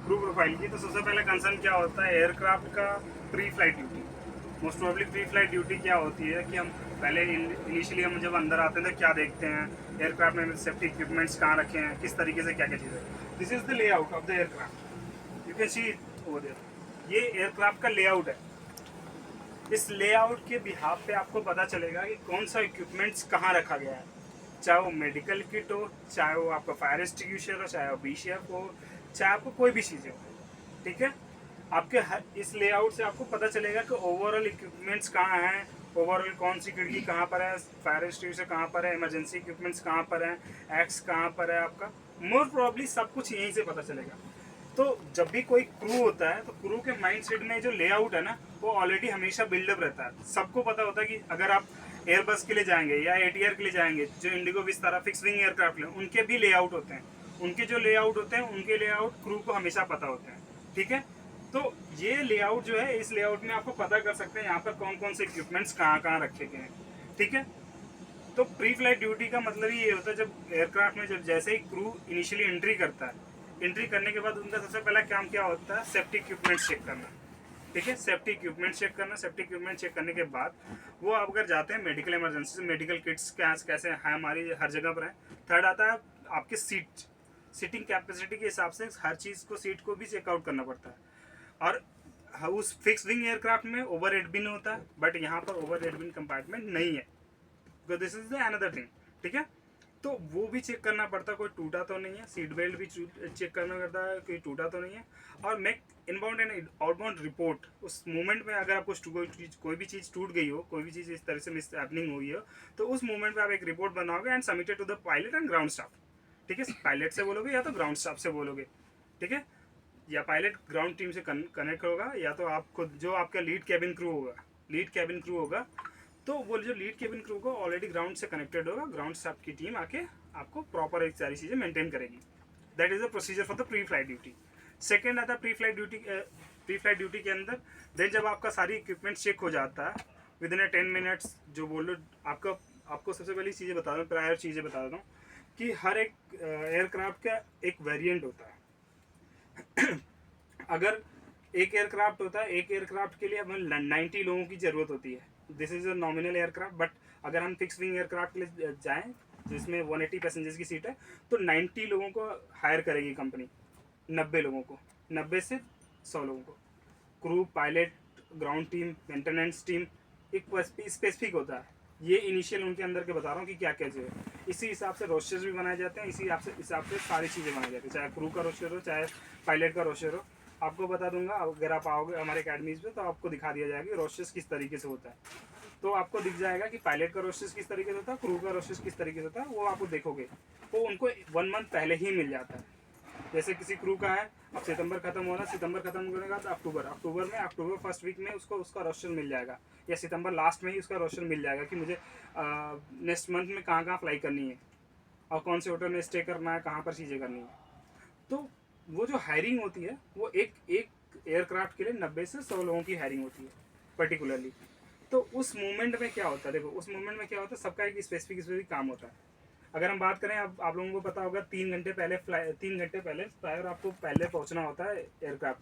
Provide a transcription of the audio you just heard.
Crew profile की, तो सबसे पहले कंसर्न क्या होता है एयरक्राफ्ट का pre flight duty. Most probably pre flight duty क्या होती है कि हम पहले इनिशियली हम जब अंदर आते हैं तो क्या देखते हैं, एयरक्राफ्ट में सेफ्टी इक्विपमेंट्स कहाँ रखे हैं, किस तरीके से क्या क्या चीज़ें। This is the layout of the aircraft, you can see over there. ये एयरक्राफ्ट का लेआउट है। इस लेआउट के बिहाफ पे आपको पता चलेगा कि कौन सा इक्विपमेंट्स कहाँ रखा गया है, चाहे वो मेडिकल किट हो, चाहे वो आपका फायर एक्सटिंग्विशर हो, चाहे वो बीशेफ हो, चाहे आपको कोई भी चीज़ हो। ठीक है, आपके इस लेआउट से आपको पता चलेगा कि ओवरऑल इक्विपमेंट्स कहाँ हैं, ओवरऑल कौन सी खिड़की कहाँ पर है, फायर एक्सटिंग्विशर कहाँ पर है, इमरजेंसी इक्विपमेंट्स कहाँ पर है, एक्स कहाँ पर है आपका। मोर प्रॉब्ली सब कुछ यहीं से पता चलेगा। तो जब भी कोई क्रू होता है तो क्रू के माइंड सेट में जो लेआउट है ना, वो ऑलरेडी हमेशा बिल्डअप रहता है। सबको पता होता है कि अगर आप एयरबस के लिए जाएंगे या एटीआर के लिए जाएंगे, जो Indigo Vistara fix wing aircraft है, उनके भी लेआउट होते हैं। उनके जो लेआउट होते हैं, उनके लेआउट क्रू को हमेशा पता होते हैं। ठीक है, तो ये लेआउट जो है, इस लेआउट में आपको पता कर सकते हैं यहाँ पर कौन कौन से इक्विपमेंट्स कहाँ कहाँ रखे गए हैं। ठीक है, तो प्री फ्लाइट ड्यूटी का मतलब ही ये होता है, जब एयरक्राफ्ट में जब जैसे ही क्रू इनिशियली एंट्री करता है, एंट्री करने के बाद उनका सबसे पहला काम क्या होता है, सेफ्टी इक्विपमेंट चेक करना। ठीक है, सेफ्टी इक्विपमेंट चेक करना। सेफ्टी इक्विपमेंट चेक करने के बाद वो आप अगर जाते हैं मेडिकल इमरजेंसी से, मेडिकल किट्स कैसे हैं हमारी हर जगह पर है। थर्ड आता है आपके सीटिंग कैपेसिटी के हिसाब से हर चीज़ को, सीट को भी चेकआउट करना पड़ता है। और उस फिक्स विंग एयरक्राफ्ट में ओवर हेड बिन होता है, बट यहाँ पर ओवर हेड बिन कंपार्टमेंट नहीं है। This is the another thing. ठीक है, तो वो भी चेक करना पड़ता है कोई टूटा तो नहीं है, सीट बेल्ट भी चेक करना पड़ता है कोई टूटा तो नहीं है। और make inbound and outbound report. उस मोमेंट में अगर आपको कोई भी चीज़ टूट गई हो, कोई भी चीज़ इस तरह से मिस हैपनिंग हुई हो, तो उस मोमेंट में आप एक रिपोर्ट बनाओगे and submitted to the pilot and ground staff. ठीक है, पायलट से बोलोगे या तो ग्राउंड स्टाफ से बोलोगे। ठीक है, या पायलट ग्राउंड टीम से कनेक्ट होगा, या तो आप खुद जो आपका लीड कैबिन क्रू होगा, तो वो जो लीड केबिन क्रू को ऑलरेडी ग्राउंड से कनेक्टेड होगा, ग्राउंड स्टाफ की टीम आके आपको प्रॉपर एक सारी चीज़ें मेंटेन करेगी। That is the procedure for the pre flight duty. Second आता है प्री फ्लाइट ड्यूटी के अंदर, देन जब आपका सारी इक्विपमेंट चेक हो जाता है विद इन 10 मिनट्स, जो बोलो आपको सबसे पहली चीज़ें बता दूँ, प्रायर चीज़ें बता देता हूँ कि हर एक एयरक्राफ्ट का एक वेरिएंट होता है। अगर एक एयरक्राफ्ट होता है, एक एयरक्राफ्ट के लिए हमें 90 लोगों की ज़रूरत होती है। This is a nominal aircraft, but अगर हम फिक्स विंग एयरक्राफ्ट के लिए जाएँ जिसमें 180 पैसेंजर्स की सीट है, तो 90 लोगों को हायर करेगी कंपनी, 90 लोगों को, 90 से 100 लोगों को। Crew, pilot, ground team, maintenance team, एक स्पेसिफिक होता है। ये इनिशियल उनके अंदर के बता रहा हूँ कि क्या क्या चाहिए। इसी हिसाब से रोस्टर्स भी बनाए जाते हैं, इसी हिसाब से सारी चीज़ें बनाई जाती है, चाहे क्रू का रोस्टर हो, चाहे पायलट का रोस्टर हो। आपको बता दूंगा, अगर आप आओगे हमारे अकेडमीज में तो आपको दिखा दिया जाएगा कि रोस्टर्स किस तरीके से होता है। तो आपको दिख जाएगा कि पायलट का रोस्टर्स किस तरीके से होता है, क्रू का रोस्टर्स किस तरीके से होता है, वो आपको देखोगे। वो उनको 1 मंथ पहले ही मिल जाता है। जैसे किसी क्रू का है, अब सितंबर खत्म होना, सितंबर खत्म होने के बाद अक्टूबर फर्स्ट वीक में उसको उसका रोस्टर मिल जाएगा, या सितंबर लास्ट में ही उसका रोस्टर मिल जाएगा कि मुझे नेक्स्ट मंथ में कहाँ कहाँ फ्लाई करनी है और कौन से होटल में स्टे करना है, कहाँ पर चीज़ें करनी है। तो वो जो हायरिंग होती है, वो एक एक एयरक्राफ्ट के लिए 90 से 100 लोगों की हायरिंग होती है पर्टिकुलरली। तो उस मोमेंट में क्या होता है, देखो उस मोमेंट में क्या होता है, सबका एक स्पेसिफिक काम होता है। अगर हम बात करें, अब आप लोगों को पता होगा 3 घंटे पहले प्रायर आपको पहले पहुंचना होता है एयरक्राफ्ट